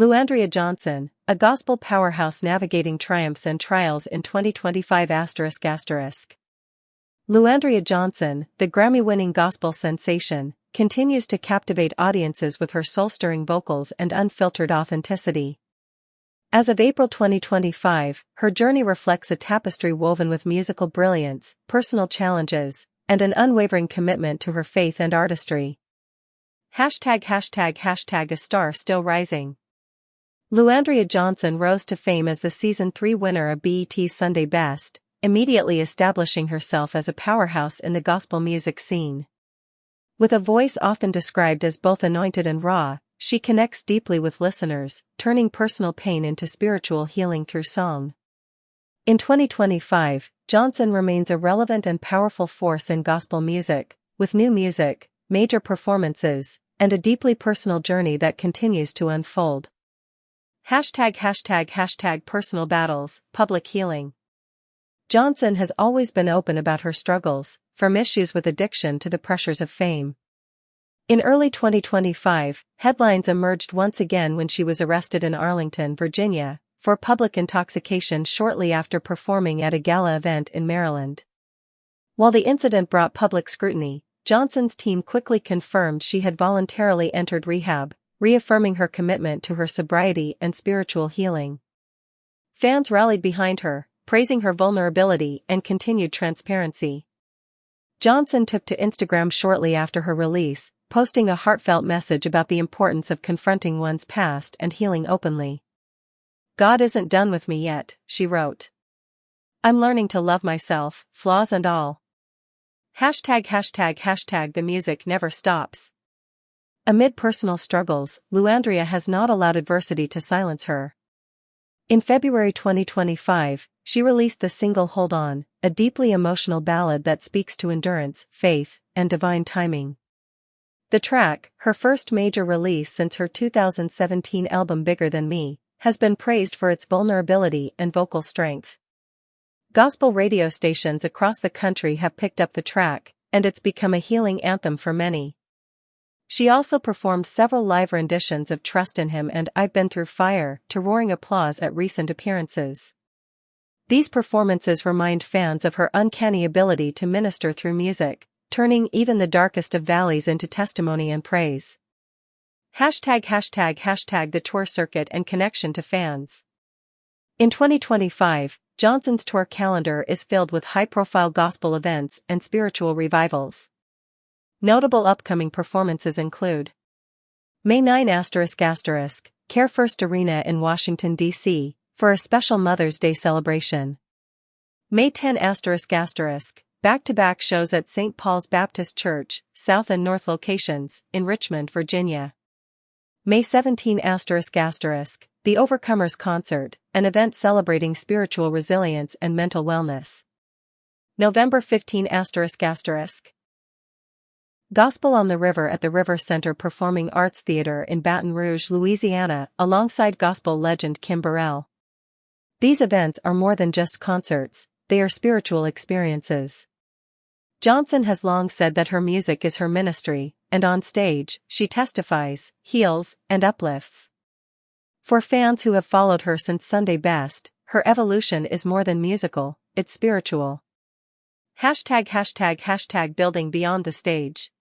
Andria Johnson, a gospel powerhouse navigating triumphs and trials in 2025 ***. Andria Johnson, the Grammy-winning gospel sensation, continues to captivate audiences with her soul-stirring vocals and unfiltered authenticity. As of April 2025, her journey reflects a tapestry woven with musical brilliance, personal challenges, and an unwavering commitment to her faith and artistry. ##### A star still rising. Andria Johnson rose to fame as the Season 3 winner of BET's Sunday Best, immediately establishing herself as a powerhouse in the gospel music scene. With a voice often described as both anointed and raw, she connects deeply with listeners, turning personal pain into spiritual healing through song. In 2025, Johnson remains a relevant and powerful force in gospel music, with new music, major performances, and a deeply personal journey that continues to unfold. #### Personal battles, public healing. Johnson has always been open about her struggles, from issues with addiction to the pressures of fame. In early 2025, headlines emerged once again when she was arrested in Arlington, Virginia, for public intoxication shortly after performing at a gala event in Maryland. While the incident brought public scrutiny, Johnson's team quickly confirmed she had voluntarily entered rehab, reaffirming her commitment to her sobriety and spiritual healing. Fans rallied behind her, praising her vulnerability and continued transparency. Johnson took to Instagram shortly after her release, posting a heartfelt message about the importance of confronting one's past and healing openly. "God isn't done with me yet," she wrote. "I'm learning to love myself, flaws and all. #### The music never stops." Amid personal struggles, Andria has not allowed adversity to silence her. In February 2025, she released the single Hold On, a deeply emotional ballad that speaks to endurance, faith, and divine timing. The track, her first major release since her 2017 album Bigger Than Me, has been praised for its vulnerability and vocal strength. Gospel radio stations across the country have picked up the track, and it's become a healing anthem for many. She also performed several live renditions of Trust in Him and I've Been Through Fire to roaring applause at recent appearances. These performances remind fans of her uncanny ability to minister through music, turning even the darkest of valleys into testimony and praise. #### The tour circuit and connection to fans. In 2025, Johnson's tour calendar is filled with high-profile gospel events and spiritual revivals. Notable upcoming performances include May 9 ***, Care First Arena in Washington, D.C., for a special Mother's Day celebration. May 10 ***, back-to-back shows at St. Paul's Baptist Church, South and North locations, in Richmond, Virginia. May 17 ***, The Overcomers Concert, an event celebrating spiritual resilience and mental wellness. November 15 ***, Gospel on the River at the River Center Performing Arts Theater in Baton Rouge, Louisiana, alongside gospel legend Kim Burrell. These events are more than just concerts, they are spiritual experiences. Johnson has long said that her music is her ministry, and on stage, she testifies, heals, and uplifts. For fans who have followed her since Sunday Best, her evolution is more than musical, it's spiritual. #### Building beyond the stage.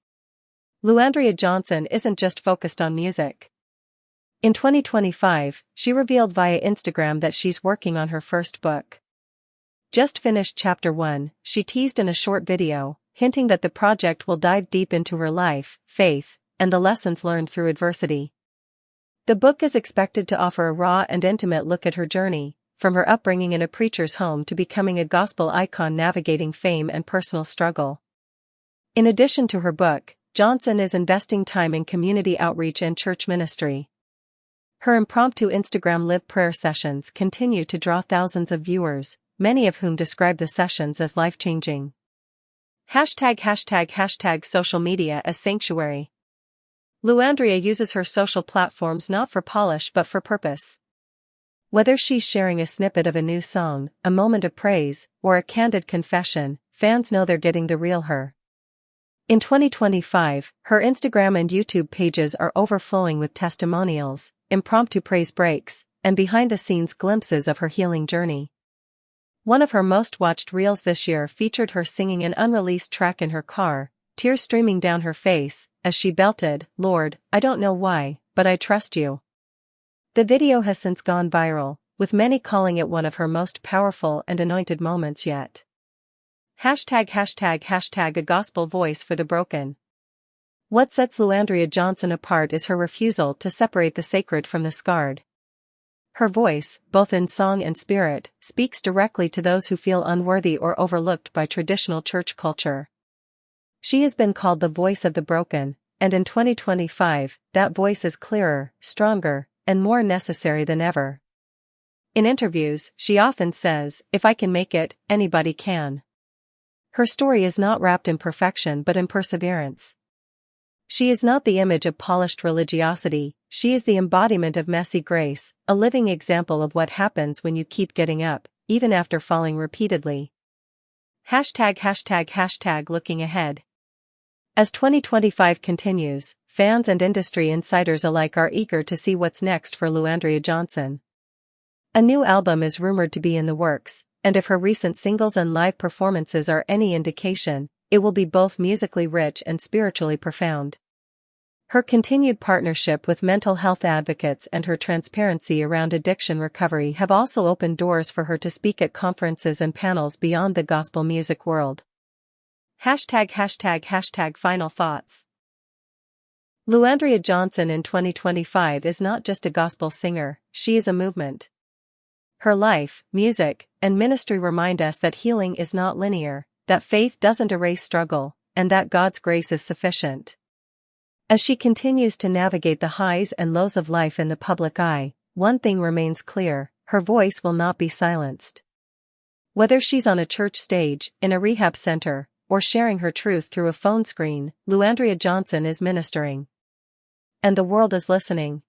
Andria Johnson isn't just focused on music. In 2025, she revealed via Instagram that she's working on her first book. Just finished Chapter 1, she teased in a short video, hinting that the project will dive deep into her life, faith, and the lessons learned through adversity. The book is expected to offer a raw and intimate look at her journey, from her upbringing in a preacher's home to becoming a gospel icon navigating fame and personal struggle. In addition to her book, Johnson is investing time in community outreach and church ministry. Her impromptu Instagram live prayer sessions continue to draw thousands of viewers, many of whom describe the sessions as life-changing. #### Social media as sanctuary. Andria uses her social platforms not for polish but for purpose. Whether she's sharing a snippet of a new song, a moment of praise, or a candid confession, fans know they're getting the real her. In 2025, her Instagram and YouTube pages are overflowing with testimonials, impromptu praise breaks, and behind-the-scenes glimpses of her healing journey. One of her most watched reels this year featured her singing an unreleased track in her car, tears streaming down her face, as she belted, "Lord, I don't know why, but I trust you." The video has since gone viral, with many calling it one of her most powerful and anointed moments yet. #### a gospel voice for the broken. What sets Andria Johnson apart is her refusal to separate the sacred from the scarred. Her voice, both in song and spirit, speaks directly to those who feel unworthy or overlooked by traditional church culture. She has been called the voice of the broken, and in 2025, that voice is clearer, stronger, and more necessary than ever. In interviews, she often says, "If I can make it, anybody can." Her story is not wrapped in perfection but in perseverance. She is not the image of polished religiosity, she is the embodiment of messy grace, a living example of what happens when you keep getting up, even after falling repeatedly. #### looking ahead. As 2025 continues, fans and industry insiders alike are eager to see what's next for Andria Johnson. A new album is rumored to be in the works, and if her recent singles and live performances are any indication, it will be both musically rich and spiritually profound. Her continued partnership with mental health advocates and her transparency around addiction recovery have also opened doors for her to speak at conferences and panels beyond the gospel music world. #### final thoughts. Andria Johnson in 2025 is not just a gospel singer, she is a movement. Her life, music, and ministry remind us that healing is not linear, that faith doesn't erase struggle, and that God's grace is sufficient. As she continues to navigate the highs and lows of life in the public eye, one thing remains clear: her voice will not be silenced. Whether she's on a church stage, in a rehab center, or sharing her truth through a phone screen, Andria Johnson is ministering. And the world is listening.